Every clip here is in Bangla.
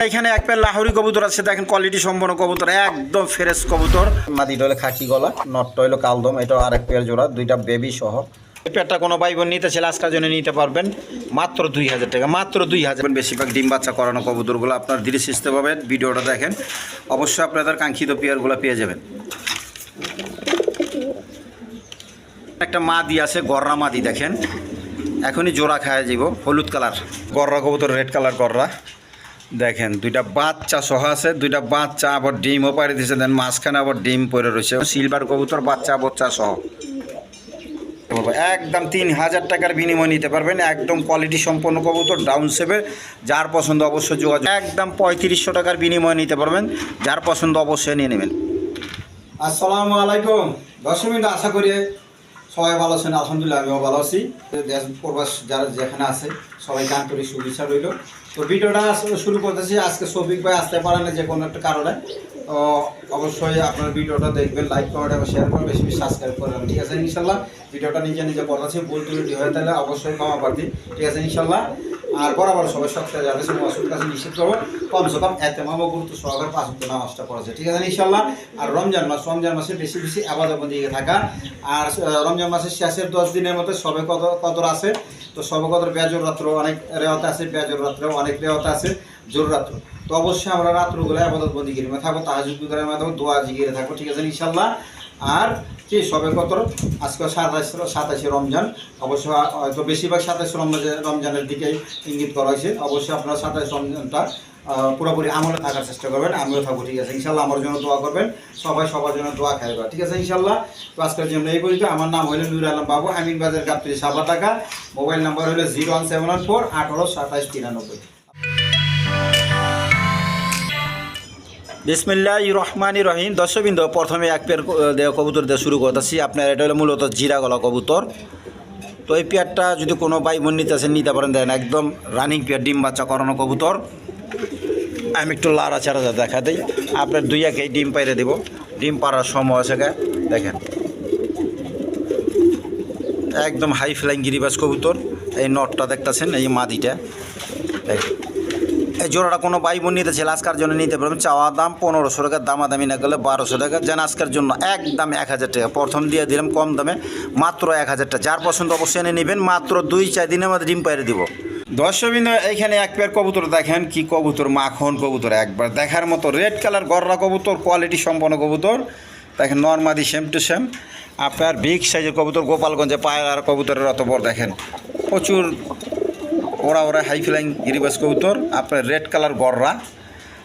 এখানে এক পেয়ার লাহোরি কবুতর আছে, দেখেন কোয়ালিটি সম্পন্ন কবুতর, একদম ফ্রেশ কবুতর। মাদিটা হলো খাকি গলা, নটটা হলো কালদম, এটা আরেক পেয়ার জোড়া, দুইটা বেবি সহ। এই পেয়ারটা কোনো ভাই বোন নিতে চাইলে আজকের জন্য নিতে পারবেন মাত্র 2000 টাকা, মাত্র 2000। বেশিরভাগ ডিম বাচ্চা করানো কবুতরগুলো আপনার ধীরে সুস্থে পাবেন। ভিডিওটা দেখেন, অবশ্যই আপনাদের কাঙ্ক্ষিত পেয়ারগুলো পেয়ে যাবেন। একটা মাদি আছে, গররা মাদি, দেখেন এখনই জোড়া খায় যাব, হলুদ কালার গররা কবুতর, রেড কালার গররা। দেখেন দুইটা বাচ্চা সহ আছে, দুইটা বাচ্চা আবার ডিমও পাড়ি দিয়েছে, দেন মাঝখানে আবার ডিম পড়ে রয়েছে। সিলভার কবুতর বাচ্চা বচ্চা সহ, একদম 3000 টাকার বিনিময় নিতে পারবেন। একদম কোয়ালিটি সম্পন্ন কবুতর, ডাউন সেভে, যার পছন্দ অবশ্যই যোগাযোগ। একদম 3500 টাকার বিনিময় নিতে পারবেন, যার পছন্দ অবশ্যই নিয়ে নেবেন। আসসালামু আলাইকুম দর্শক, আশা করি সবাই ভালো আছেন। আলহামদুলিল্লাহ আমিও ভালো আছি। দেশ প্রবাস যারা যেখানে আছে সবাইকে আন্তরিক শুভেচ্ছা রইল। তো ভিডিওটা শুরু করতেছি। আজকে শফিক ভাই আসতে পারেন না যে কোনো একটা কারণে, তো অবশ্যই আপনার ভিডিওটা দেখবেন, লাইক করবেন এবং শেয়ার করবেন, বেশি বেশি সাবস্ক্রাইব করবেন, ঠিক আছে ইনশাল্লাহ। ভিডিওটা নিজে নিজে করতেছি, ভুল ত্রুটি হয়ে তাহলে অবশ্যই ক্ষমা প্রার্থী, ঠিক আছে ইনশাল্লাহ। আর বরাবর সবাই সবসময় জানেন ওয়াসুর কাছে নিশ্চিত করবো কমসে কম এতেমাম ও গুরুত্ব সহকারে 5 ওয়াক্ত নামাজটা পড়েছে, ঠিক আছে ইনশাল্লাহ। আর রমজান মাসে বেশি বেশি আবাদত দিকে থাকা। আর রমজান মাসের শেষের 10 দিনের মধ্যে সবে কদর আছে। তো সবে কদর বেজর রাত্র অনেক রেওয়াত আছে, বেজর রাত্রেও অনেক রেওয়াত আছে, জোর রাত্র। তো অবশ্যই আমরা রাত্রগুলো আবাদত বন্দি কিনে থাকবো, তাহাজ্জুদ গুজারের মাধ্যমে দোয়া জিগিয়ে থাকবো, ঠিক আছে ইনশাল্লাহ। আর কি সবে কদর আজকে 27 রমজান, অবশ্য হয়তো বেশিরভাগ 27 রমজানের দিকেই ইঙ্গিত করা হয়েছে। অবশ্যই আপনারা 27 রমজানটা পুরোপুরি আমলে থাকার চেষ্টা করবেন, আমিও থাকবো, ঠিক আছে ইনশাল্লাহ। আমার জন্য দোয়া করবেন, সবাই সবার জন্য দোয়া খাইবা, ঠিক আছে ইনশাল্লাহ। তো আজকের জন্য এই পর্যন্ত। আমার নাম হলো নুর আলম বাবু, আমিন বাজার গাবতলী, সাবা টাকা। মোবাইল নাম্বার হলো 01714 18 27 93। বিসমিল্লাহির রহমানির রহিম। দর্শকবৃন্দ, প্রথমে এক পেয়ার কবুতর দিয়ে শুরু করতেছি। আপনার এটা হলো মূলত জিরা গলা কবুতর। তো এই পেয়ারটা যদি কোনো ভাই বোন নিতে আছেন নিতে পারেন, দেন একদম রানিং পেয়ার, ডিম বাচ্চা করানো কবুতর। আমি একটু লাড়া চাড়া দেখা দিই, আপনার 2-1 ডিম পাইরে দেবো, ডিম পাড়ার সময় আছে। দেখেন একদম হাই ফ্লাইং গিরিবাজ কবুতর। এই নটটা দেখতেছেন, এই মাদিটা দেখেন। এই জোড়াটা কোনো ভাই বোন নিতে চাইলে আজকের জন্য নিতে পারবেন। চাওয়া দাম 1500 টাকা, দামাদামি না করলে 1200 টাকা। যেন আজকের জন্য একদম 1000 টাকা প্রথম দিয়ে দিলাম, কম দামে মাত্র 1000 টাকা। যার পছন্দ অবশ্যই এনে নেবেন, মাত্র 2-4 দিনের মধ্যে ডিম পাইরে দিব। দর্শকবৃন্দ, এইখানে এক পেয়ার কবুতর দেখেন, কি কবুতর, মাখন কবুতর, একবার দেখার মতো রেড কালার গররা কবুতর, কোয়ালিটি সম্পন্ন কবুতর। দেখেন নর্মাদি সেম টু সেম। আপনার বিগ সাইজের কবুতর, গোপালগঞ্জে পায়রার কবুতরের অত বড়, দেখেন প্রচুর ওরা হাই ফ্লাইং গিরিবাজ কবুতর, আপনার রেড কালার গররা।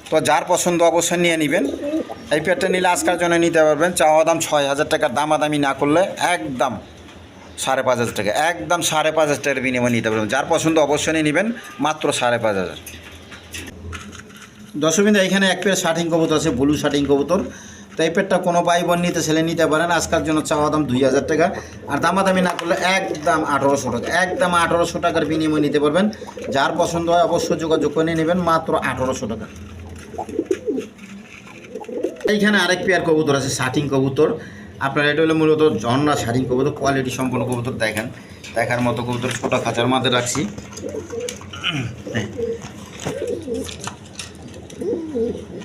তো যার পছন্দ অবশ্যই নিয়ে নেবেন। এই পেয়ারটা নিলে আজকের জন্য নিতে পারবেন। চাওয়া দাম 6000 টাকা, দামাদামি না করলে একদম 5500 টাকা, একদম 5500 টাকার বিনিময় নিতে পারবেন। যার পছন্দ অবশ্যই নিয়ে নেবেন, মাত্র 5500। দর্শকবৃন্দ, এখানে এক পেয়ার শার্টিং কবুতর আছে, ব্লু শার্টিং কবুতর। তো এই পেয়ারটা কোনো ভাই বোন নিতে ছেলে নিতে পারেন। আজকের জন্য চাওয়া দাম 2000 টাকা, আর দামাদামি না করলে একদম 1800 টাকা, একদম 1800 টাকার বিনিময় নিতে পারবেন। যার পছন্দ হয় অবশ্যই যোগাযোগ করে নেবেন, মাত্র 1800 টাকা। এইখানে আরেক পেয়ার কবুতর আছে, শার্টিং কবুতর। আপনার এটা হলো মূলত ঝর্ণা শার্টিং কবুতর, কোয়ালিটি সম্পন্ন কবুতর। দেখেন দেখার মতো কবুতর, ছোটো খাঁচার মধ্যে রাখছি।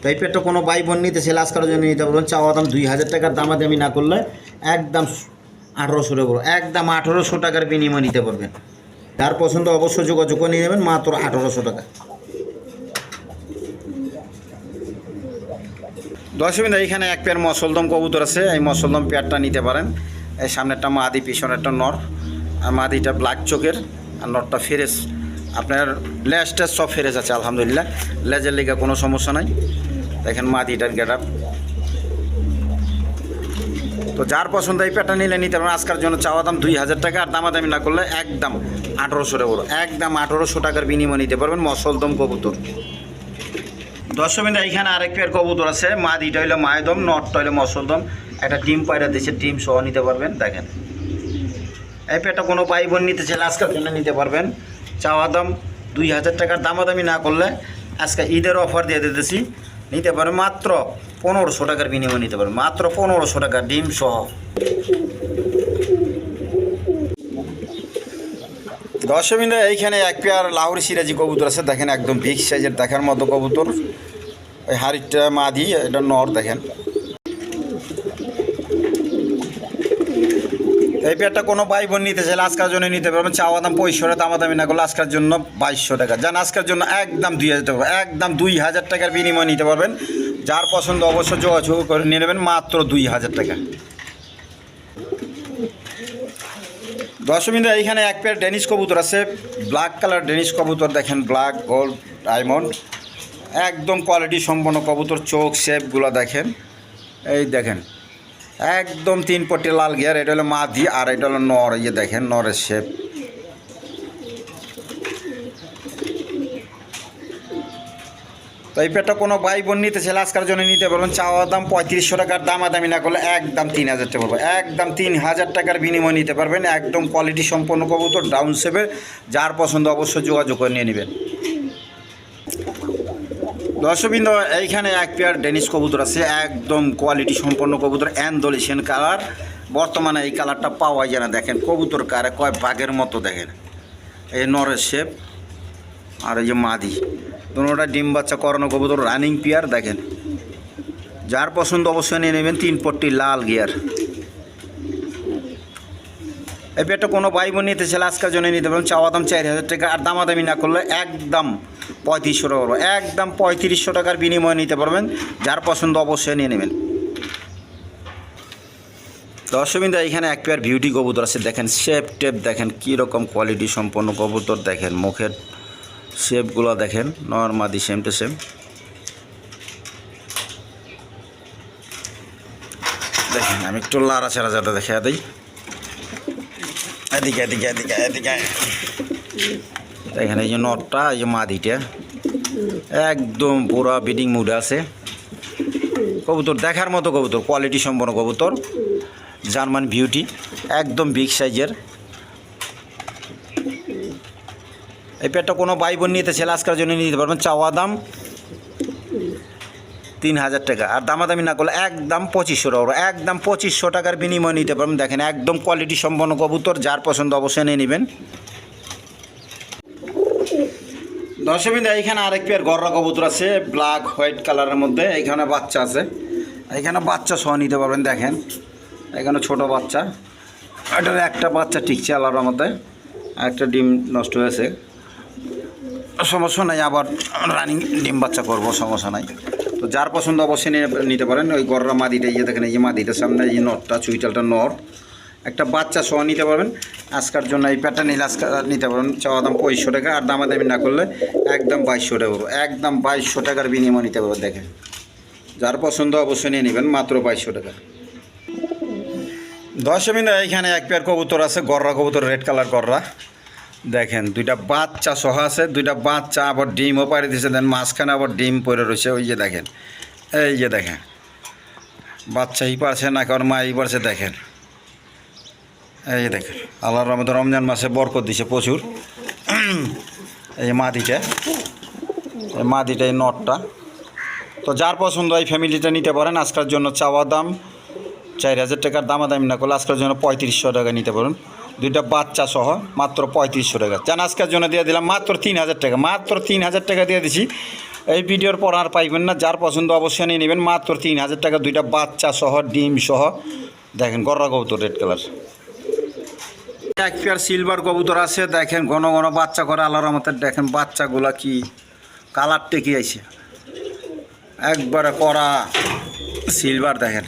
তো এই পেয়ারটা কোনো ভাই বোন নিতে ছেলে আজকের জন্য নিতে পারবেন। চাওয়া দাম 2000 টাকার, দামাদামি না করলে একদম 1800 টাকা, একদম 1800 টাকার বিনিময় নিতে পারবেন। যার পছন্দ অবশ্যই যোগাযোগ করে নিয়ে নেবেন, মাত্র 1800 টাকা। দর্শকবৃন্দ, এখানে এক পেয়ার মসলদম কবুতর আছে। এই মসলদম পেয়ারটা নিতে পারেন। এই সামনেরটা মাদি, পিছনেরটা নর। আর মাদিটা ব্ল্যাক চোখের, আর নরটা ফ্রেশ। আপনার লেজটা সব ফ্রেশ আছে আলহামদুলিল্লাহ, লেজের লেগে কোনো সমস্যা নাই। দেখেন মাদিটার গেট আপ। তো যার পছন্দ এই পেয়ারটা নিলে নিতে পারেন। আজকের জন্য চাওয়া দাম 2000 টাকা, আর দামাদামি না করলে একদম 1800 টাকা, একদম 1800 টাকার বিনিময় নিতে পারবেন মসলদম কবুতর। দর্শকবৃন্দ, এইখানে আরেক পেয়ার কবুতর আছে। মাদিটা হইলো মায়দম, নটটা হইলো মসলদম। একটা ডিম পায়রা দিচ্ছে, ডিম সহ নিতে পারবেন। দেখেন এই পেয়ারটা কোনো ভাই বোন নিতে চাইলে আজকের জন্য নিতে পারবেন। চাওয়া দাম 2000 টাকার, দামাদামি না করলে আজকে ঈদের অফার দিয়ে দিতেছি, নিতে পারেন মাত্র 1500 টাকার বিনিময় নিতে পারেন, মাত্র 1500 টাকা ডিম সহ। দর্শকবৃন্দ এইখানে এক পেয়ার লাহোরি সিরাজি কবুতর আছে দেখেন, একদম বিগ সাইজের দেখার মতো কবুতর। ওই হাড়িটা মাদি, এটা নর দেখেন। এই পেয়ারটা কোনো ভাই বোন নিতে চাইলে আজকের জন্য নিতে পারবেন। চাওয়া দাম 2500, দামাদামি না করলে আজকের জন্য 2200 টাকা। যান আজকের জন্য একদম 2000 টাকা, একদম 2000 টাকার বিনিময় নিতে পারবেন। যার পছন্দ অবশ্য যোগাযোগ করে নিয়ে নেবেন, মাত্র 2000 টাকা। দর্শকবৃন্দ এইখানে এক পেয়ার ডেনিশ কবুতর আছে, ব্ল্যাক কালার ডেনিশ কবুতর দেখেন, ব্ল্যাক গোল্ড ডায়মন্ড, একদম কোয়ালিটি সম্পন্ন কবুতর। চোখ শেপগুলো দেখেন, এই দেখেন একদম 3 পট্টি লাল গিয়ার। এটা হলো মাদি আর এটা হলো নর। এই যে দেখেন নরের শেপ। তো এই পেয়ারটা কোনো ভাই বোন নিতে চাইলে আজকের জন্য নিতে পারবেন। চাওয়া দাম 3500 টাকার, দামাদামি না করলে একদম 3000 টাকা পড়বে। একদম 3000 টাকার বিনিময় নিতে পারবেন। একদম কোয়ালিটি সম্পন্ন কবুতর, ডাউন শেপের। যার পছন্দ অবশ্যই যোগাযোগ করে নিয়ে নেবেন। দর্শকবৃন্দ এইখানে এক পেয়ার ডেনিশ কবুতর আছে, একদম কোয়ালিটি সম্পন্ন কবুতর, অ্যান্ডোলেশিয়ান কালার। বর্তমানে এই কালারটা পাওয়া যায় না। দেখেন কবুতর কারে কয় বাঘের মতো দেখেন। এই নরের শেপ আর এই যে মাদি, দুটোটা ডিম বাচ্চা করানো কবুতর, রানিং পেয়ার দেখেন। যার পছন্দ অবশ্যই নিয়ে নেবেন। 3 পট্টি লাল গিয়ার। এই পেয়ারটা কোনো ভাই বোন নিতে চাইলে আজকের জন্য নিতে পারেন। চাওয়া দাম 4000 টাকা, আর দামাদামি না করলে একদম 3500 টাকা, একদম 3500 টাকার বিনিময়ে নিতে পারবেন। যার পছন্দ অবশ্যই নিয়ে নেবেন। দর্শকবৃন্দ এইখানে এক পেয়ার বিউটি কবুতর আছে দেখেন, শেপ টেপ দেখেন কীরকম কোয়ালিটি সম্পন্ন কবুতর দেখেন। মুখের শেপগুলো দেখেন, নর্মাদি সেম টু সেম দেখেন। আমি একটু লাড়া ছাড়া যাতে দেখা দিই, এদিকে এদিকে এদিকে এদিকে দেখেন। এই যে নটটা, এই যে মাদিটা একদম পুরা বিডিং মুডে আছে। কবুতর দেখার মতো কবুতর, কোয়ালিটি সম্পন্ন কবুতর, জার্মান বিউটি, একদম বিগ সাইজের। এই পেয়ারটা কোনো ভাই বোন নিতে চাইলে আজকের জন্য নিতে পারবেন। চাওয়া দাম 3000 টাকা, আর দামাদামি না করলে একদম 2500 টাকা, একদম 2500 টাকার বিনিময় নিতে পারবেন। দেখেন একদম কোয়ালিটি সম্পন্ন কবুতর, যার পছন্দ অবশ্যই নিয়ে নেবেন। দর্শকবৃন্দ এইখানে আরেক পেয়ার গররা কবুতর আছে, ব্ল্যাক হোয়াইট কালারের মধ্যে। এইখানে বাচ্চা আছে, এইখানে বাচ্চা সহ নিতে পারবেন। দেখেন এখানে ছোট বাচ্চা, এটার একটা বাচ্চা টিকছে আলাদার মধ্যে, একটা ডিম নষ্ট হয়েছে, সমস্যা নাই, আবার রানিং ডিম বাচ্চা করবো, সমস্যা নাই। তো যার পছন্দ অবশ্যই নিতে পারেন। ওই গররা মাদিটা, ইয়ে দেখেন এই যে মাদিটার সামনে এই নটটা, চুইটালটা নর, একটা বাচ্চা সহ নিতে পারবেন। আজকের জন্য এই প্যাটার্ন নিলে আজকে নিতে পারবেন। চাওয়া দাম 2500 টাকা, আর দামাদামি না করলে একদম 2200 টাকা পড়বে। একদম 2200 টাকার বিনিময় নিতে পারবেন। দেখেন যার পছন্দ অবশ্যই নিয়ে নেবেন, মাত্র 2200 টাকা। দর্শকবৃন্দ এইখানে এক পেয়ার কবুতর আছে, গররা কবুতর, রেড কালার গররা দেখেন। দুইটা বাচ্চা সহ আছে, দুইটা বাচ্চা আবার ডিমও পাড়ি দিয়েছে। দেন মাঝখানে আবার ডিম পড়ে রয়েছে। ওই যে দেখেন, এই যে দেখেন বাচ্চাই পারছে না, কারণ মাই পারছে। দেখেন এই যে দেখেন, আল্লাহর রহমতে রমজান মাসে বরকত দিছে প্রচুর। এই যে মাদিটা, এই মাদিটা, এই নটটা। তো যার পছন্দ এই ফ্যামিলিটা নিতে পারেন। আজকের জন্য চাওয়া দাম 4000 টাকার, দামাদামি না করলে আজকের জন্য 3500 টাকা নিতে পারেন। দুইটা বাচ্চা সহ মাত্র 3500 টাকা। জান আজকের জন্য দিয়ে দিলাম মাত্র 3000 টাকা, মাত্র 3000 টাকা দিয়ে দিছি। এই ভিডিওর পর আর পাইবেন না। যার পছন্দ অবশ্যই নিয়ে নেবেন, মাত্র 3000 টাকা, দুইটা বাচ্চা সহ, ডিম সহ। দেখেন গররা কবুতর, রেড কালার। এক পেয়ার সিলভার কবুতর আছে দেখেন, ঘন ঘন বাচ্চা করে আল্লাহর রহমতে। দেখেন বাচ্চাগুলা কি কালারটা কি আছে, একবারে করা সিলভার। দেখেন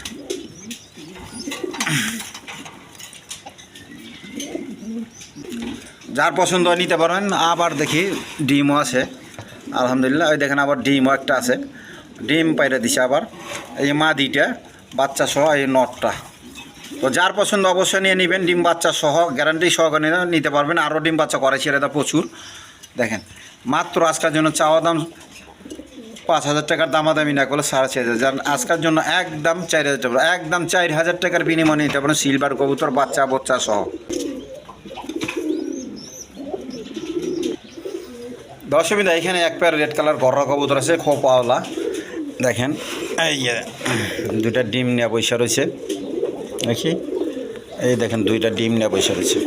যার পছন্দ নিতে পারেন। আবার দেখি ডিমও আছে, আলহামদুলিল্লাহ। ওই দেখেন আবার ডিমও একটা আছে, ডিম পাইরে দিছে আবার। এই যে মাদিটা বাচ্চা সহ, এই নটটা। তো যার পছন্দ অবশ্যই নিয়ে নেবেন, ডিম বাচ্চা সহ, গ্যারান্টি সহকারে নিতে পারবেন। আরও ডিম বাচ্চা করেছি এটা প্রচুর। দেখেন মাত্র আজকের জন্য চাওয়া দাম 5000 টাকার, দামাদামি না করলে 4500। যার আজকের জন্য একদম 4000 টাকা, একদম 4000 টাকার বিনিময় নিতে পারেন সিলভার কবুতর, বাচ্চা বাচ্চা সহ। দর্শকবৃন্দ এখানে এক পেয়ার রেড কালার গররা কবুতর আছে, খোপাওয়ালা। দেখেন এই যে দুইটা ডিম নিয়ে পয়সা রয়েছে, দেখি এই দেখেন দুইটা ডিম নিয়ে পয়সা রয়েছে।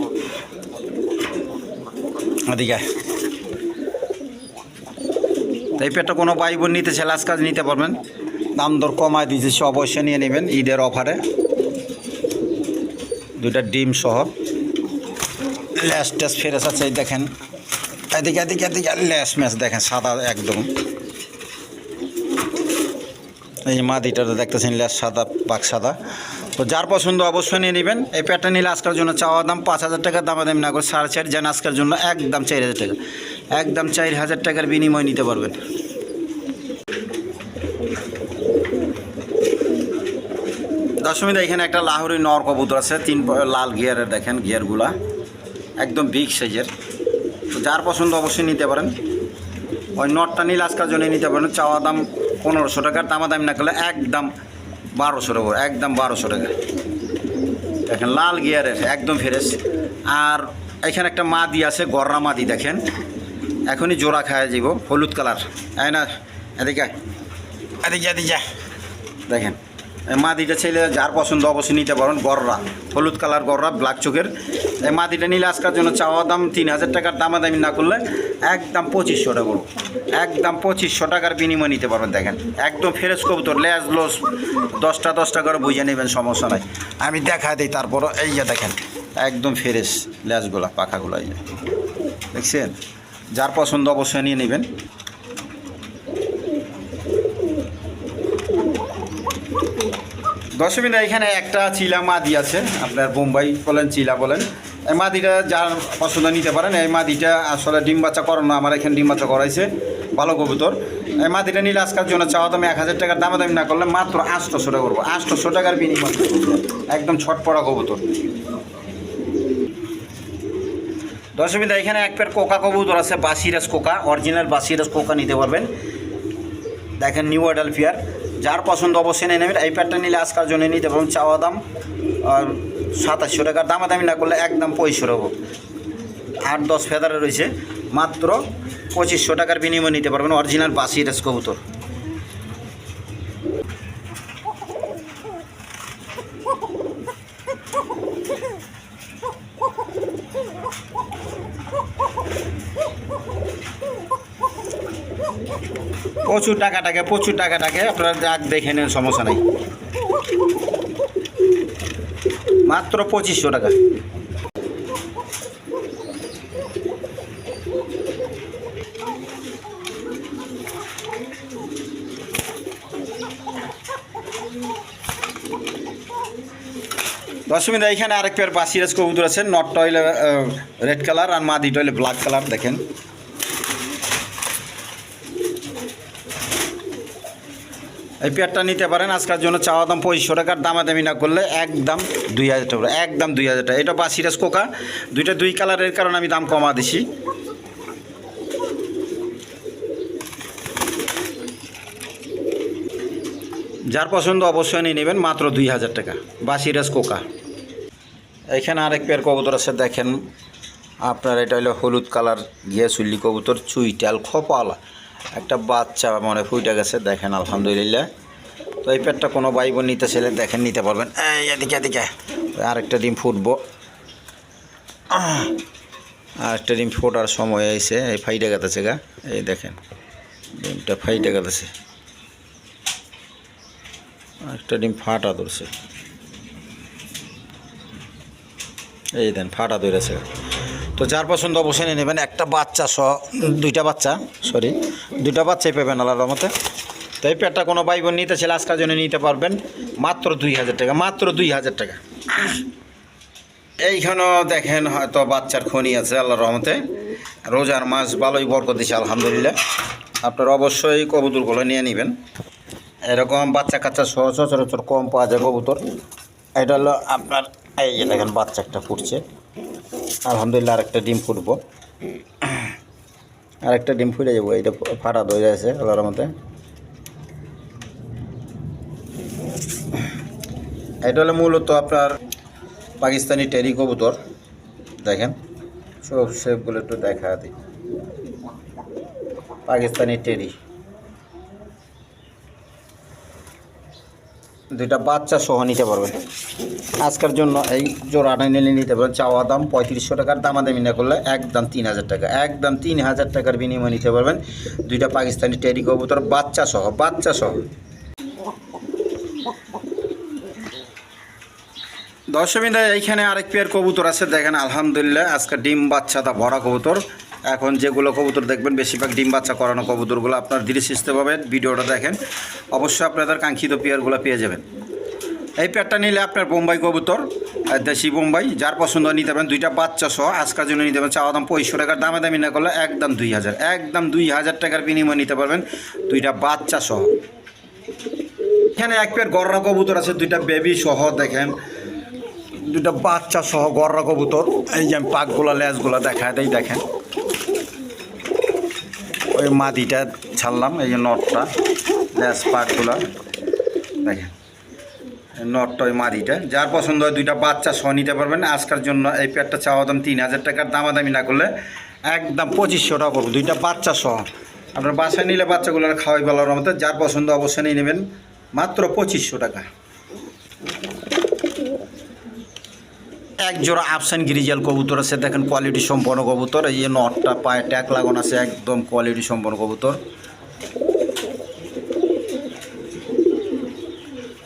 এদিকে এই পেটটা কোনো ভাই বোন নিতে চাইলে আজকে নিতে পারবেন, দাম দর কমায় দিয়েছে, সে অবশ্যই নিয়ে নেবেন ঈদের অফারে। দুইটা ডিম সহ ল্যাস ট্যাস ফেরেস আছে, এই দেখেন এদিকে এদিকে এদিকে ল্যাস ম্যাচ দেখেন সাদা একদম। এই মাদিটা দেখতেছেন ল্যাস সাদা বাঘ সাদা। তো যার পছন্দ অবশ্যই নিয়ে নেবেন। এই প্যাটটা নিলে আজকের জন্য চাওয়া দাম 5,000 টাকা, দামাদামি না করে 4.5 যেন আজকের জন্য একদম 4,000 টাকা, একদম 4,000 টাকার বিনিময় নিতে পারবেন। দশমীতে এখানে একটা লাহোরি নর কবুতর আছে, 3 লাল গিয়ারের, দেখেন গিয়ারগুলা একদম বিগ সাইজের। তো যার পছন্দ অবশ্যই নিতে পারেন। ওই নটটা নিলে আজকের জন্য নিতে পারেন, চাওয়া দাম 1500 টাকার, দামাদামি না করলে একদম 1200 টাকা, একদম 1200 টাকা। দেখেন লাল গিয়ারের একদম ফ্রেশ। আর এখানে একটা মাদি আছে, গররা মাদি, দেখেন এখনই জোড়া খায় যাব, হলুদ কালার। এই না এদিকে এদিকে এদিকে দেখেন মাদিটা ছেলে, যার পছন্দ অবশ্যই নিতে পারেন। গররা হলুদ কালার, গররা ব্ল্যাক চোখের। এই মাদিটা নিলে আজকের জন্য চাওয়া দাম 3,000 টাকার, দামাদামি না করলে একদম 2500 টাকা, একদম 2500 টাকার বিনিময় নিতে পারবেন। দেখেন একদম ফ্রেশ কবুতর, লেজ লোস 10টা করে বুঝে নেবেন, সমস্যা নাই। আমি দেখা দিই তারপরও। এই যে দেখেন একদম ফ্রেশ লেজগুলা, পাখাগুলো, এই যে দেখছেন। যার পছন্দ অবশ্যই নিয়ে নেবেন। দশমিনা এখানে একটা চিলা মাদি আছে, আপনার বোম্বাই বলেন চিলা বলেন, এই মাদিটা যার পছন্দ নিতে পারেন। এই মাদিটা আসলে ডিম বাচ্চা করানো, আমার এখানে ডিম বাচ্চা করাইছে, ভালো কবুতর। এই মাদিটা নিলে আজকের জন্য চাওয়া দামে 1,000 টাকার, দামাদামি না করলে মাত্র 800 টাকা করবো, 800 টাকার বিনিময়, একদম ছটপড়া কবুতর। দশমিনা এখানে এক পেয়ার কোকা কবুতর আছে, বাসিরাজ কোকা, অরিজিনাল বাসিরাজ কোকা নিতে পারবেন। দেখেন নিউ অ্যাডাল পেয়ার, যার পছন্দ অবশ্যই নিয়ে নেবেন। এই প্যাডটা নিলে আজকের জন্য নিতে পারবেন, চাওয়া দাম 2700 টাকা, দামাদামি না করলে একদম 2500 টাকা। 8-10 ফেদারে রয়েছে, মাত্র 2500 টাকার বিনিময় নিতে পারবেন, অরিজিনাল বাসিরাজ কবুতর। প্রচুর টাকা টাকে আপনারা যাক দেখে নেন, সমস্যা নেই। মাত্র 2500 টাকা। দশমিনা এখানে আরেক পেয়ার বাসিরাজ কবুতর আছে, নটটা হইলে রেড কালার আর মাদিটা হইলে ব্ল্যাক কালার। দেখেন এই পেয়ারটা নিতে পারেন, আজকের জন্য চাওয়া দাম 2500 টাকার, দামাদামি না করলে একদম 2,000 টাকা, একদম 2,000 টাকা। এটা বাসিরাজ কোকা, দুইটা 2 কালারের কারণে আমি দাম কমা দিছি। যার পছন্দ অবশ্যই নিয়ে নেবেন, মাত্র 2,000 টাকা, বাসিরাজ কোকা। এখানে আরেক পেয়ার কবুতর আছে, দেখেন আপনার এটা হলো হলুদ কালার ঘিয়া চুল্লি কবুতর, চুইটাল খোপালা, একটা বাচ্চা মনে ফুটে গেছে, দেখেন আলহামদুলিল্লাহ। তো এই পেটটা কোনো ভাই বোন নিতে চাইলে দেখেন নিতে পারবেন। এই এদিকে এদিকে আরেকটা ডিম ফুটবো, আরেকটা ডিম ফোটার সময় এসে এই ফাইটে গেছে গা, এই দেখেন ডিমটা ফাইটে গেছে, আরেকটা ডিম ফাটা ধরছে, এই দেন ফাটা ধরেছে। তো যার পছন্দ অবশ্যই নিয়ে নেবেন। একটা বাচ্চা দুইটা বাচ্চাই পাবেন আল্লাহর রহমতে। তো এই পেটটা কোনো ভাই বোন নিতে চাইলে আজকের জন্য নিতে পারবেন, মাত্র 2,000 টাকা, মাত্র 2,000 টাকা। এইখানেও দেখেন হয়তো বাচ্চার খনি আছে আল্লাহর রহমতে, রোজার মাস ভালোই বরকত দিছে আলহামদুলিল্লাহ। আপনারা অবশ্যই কবুতরগুলো নিয়ে নেবেন। এরকম বাচ্চা কাচ্চা সচরাচর কম পাওয়া যায় কবুতর। এটা হলো আপনার, এই যে দেখেন বাচ্চা একটা ফুটছে আলহামদুলিল্লাহ, আরেকটা ডিম ফুটবো, আরেকটা ডিম ফুটে যাবো। এইটা ফাটা ধরে আছে আল্লাহর মধ্যে। এটা হলো মূলত আপনার পাকিস্তানি টেরি কবুতর, দেখেন সব শেপগুলো একটু দেখা দিই। পাকিস্তানি টেরি দুইটা বাচ্চা সহ নিতে পারবেন। আজকের জন্য এই জোড়াটা নিলে নিতে পারবেন। চাওয়া দাম 3500 টাকার, দামাদামি না করলে একদম 3000 টাকা, একদম 3000 টাকার বিনিময়ে নিতে পারবেন দুইটা পাকিস্তানি টেডি কবুতর বাচ্চা সহ। দর্শকবৃন্দ, এইখানে আরেক পেয়ার কবুতর আছে দেখেন, আলহামদুলিল্লাহ আজকে ডিম বাচ্চাটা ভরা কবুতর। এখন যেগুলো কবুতর দেখবেন বেশিরভাগ ডিম বাচ্চা করানো কবুতরগুলো আপনার ধীরে সুস্থভাবে ভিডিওটা দেখেন, অবশ্যই আপনাদের কাঙ্ক্ষিত পেয়ারগুলো পেয়ে যাবেন। এই পেয়ারটা নিলে আপনার বোম্বাই কবুতর, দেশি বোম্বাই, যার পছন্দ নিতে পারেন দুইটা বাচ্চা সহ। আজকের জন্য নিতে পারেন চাওয়া দাম 2500 টাকার, দামাদামি না করলে একদম 2000, একদম 2000 টাকার বিনিময়ে নিতে পারবেন দুইটা বাচ্চা সহ। এখানে এক পেয়ার গররা কবুতর আছে দুইটা বেবি সহ, দেখেন দুইটা বাচ্চা সহ গররা কবুতর। এই যে আমি পাকগুলো লেজগুলো দেখা দেই, দেখেন ওই মাদিটা ছাড়লাম, এই যে নটটা লেজ পাকগুলো দেখেন, নটটা ওই মাদিটা। যার পছন্দ হয় দুইটা বাচ্চা সহ নিতে পারবেন। আজকের জন্য এই পেয়ারটা চাওয়া দাম 3000 টাকার, দামাদামি না করলে একদম 2500 টাকা পড়বে দুইটা বাচ্চা সহ। আপনার বাসায় নিলে বাচ্চাগুলো খাওয়াই বলার মতো, যার পছন্দ অবশ্যই নিয়ে নেবেন মাত্র 2500 টাকা। এক জোড়া আফসান গ্রিজাল কবুতর আছে দেখেন, কোয়ালিটি সম্পন্ন কবুতর। এই যে নটটা পায়ে ট্যাগ লাগানো আছে, একদম কোয়ালিটি সম্পন্ন কবুতর।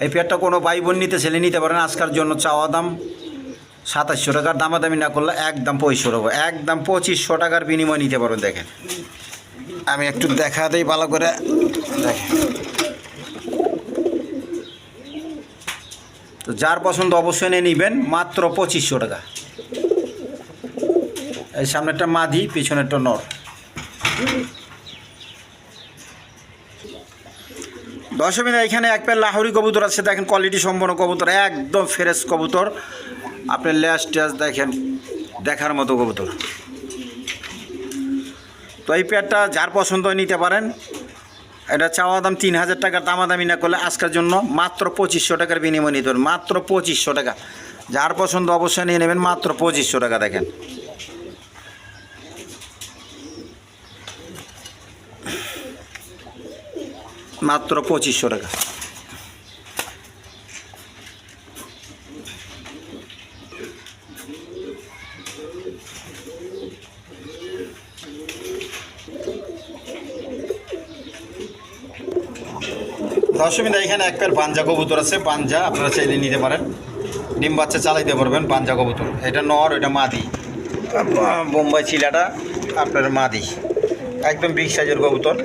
এই পেয়ারটা কোনো ভাই বোন নিতে ছেলে নিতে পারেন। আজকের জন্য চাওয়া দাম 2700 টাকার, দামাদামি না করলে একদম 2500 টাকা, একদম 2500 টাকার বিনিময়ে নিতে পারবেন। দেখেন আমি একটু দেখা দিই ভালো করে, দেখেন তো যার পছন্দ অবশ্যই নিয়ে নেবেন মাত্র 2500 টাকা। এই সামনেরটা মাদি, পিছনেরটা নর। দর্শকবৃন্দ, এখানে এক পেয়ার লাহোরি কবুতর আছে দেখেন, কোয়ালিটি সম্পন্ন কবুতর, একদম ফ্রেশ কবুতর। আপনি লেজ টেজ দেখেন, দেখার মতো কবুতর। তো এই পেয়ারটা যার পছন্দ নিতে পারেন। এটা চাওয়া দাম 3000 টাকার, দামাদামি না করলে আজকের জন্য মাত্র 2500 টাকার বিনিময় নিতে পারেন, মাত্র 2500 টাকা। যার পছন্দ অবশ্যই নিয়ে নেবেন মাত্র 2500 টাকা। দেখেন মাত্র 2500 টাকা। দর্শকবৃন্দ, এখানে এক পেয়ার পাঞ্জা কবুতর আছে, পাঞ্জা আপনারা চাইলে নিতে পারেন, ডিম বাচ্চা চালাইতে পারবেন। পাঞ্জা কবুতর, এটা নর, এটা মাদি। বোম্বাই চিলাটা আপনার মাদি, একদম বিগ সাইজের কবুতর।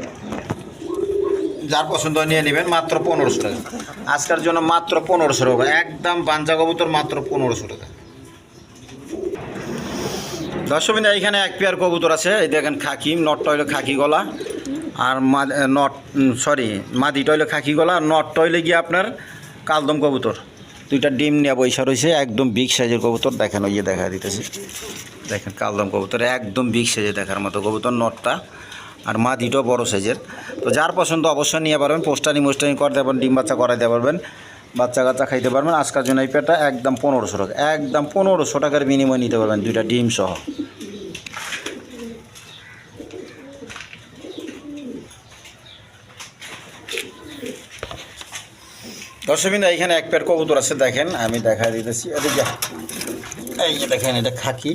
যার পছন্দ নিয়ে নেবেন মাত্র 1500 টাকা। আজকের জন্য মাত্র 1500 টাকা, একদম পাঞ্জা কবুতর মাত্র 1500 টাকা। দর্শকবৃন্দ, এখানে এক পেয়ার কবুতর আছে, এই দেখেন খাকি, নটটা হইলো খাকি গলা, আর মাদিটা হইলো খাকি গলা, আর নটটা হইলে গিয়ে আপনার কালদম কবুতর। দুইটা ডিম নিয়ে বৈশা রয়েছে, একদম বিগ সাইজের কবুতর। দেখেন ওই যে দেখা দিতেছি, দেখেন কালদম কবুতর, একদম বিগ সাইজের দেখার মতো কবুতর নটটা, আর মাদিটাও বড় সাইজের। তো যার পছন্দ অবশ্যই নিয়ে পারবেন, পোস্টানি মোস্টানি করতে পারবেন, ডিম বাচ্চা করাইতে পারবেন, বাচ্চা কাচ্চা খাইতে পারবেন। আজকের জন্য এই পেয়ারটা একদম 1500 টাকা, একদম 1500 টাকার বিনিময়ে নিতে পারবেন দুইটা ডিম সহ। দর্শকবৃন্দ, এখানে এক পেয়ার কবুতর আছে দেখেন, আমি দেখা দিতেছি। এই যে দেখেন, এটা খাকি,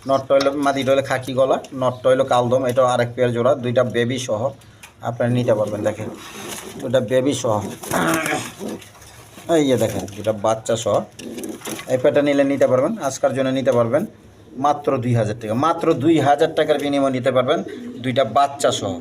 নটটা হইলো মাদিটা হইলো খাকি গলা, নটটা হইলো কালদম। এটাও আরেক পেয়ার জোড়া, দুইটা বেবি সহ আপনারা নিতে পারবেন। দেখেন দুইটা বেবি সহ, এই যে দেখেন দুইটা বাচ্চা সহ। এই পেয়ারটা নিলে নিতে পারবেন, আজকের জন্য নিতে পারবেন মাত্র 2000 টাকা, মাত্র 2000 টাকার বিনিময়ে নিতে পারবেন দুইটা বাচ্চা সহ।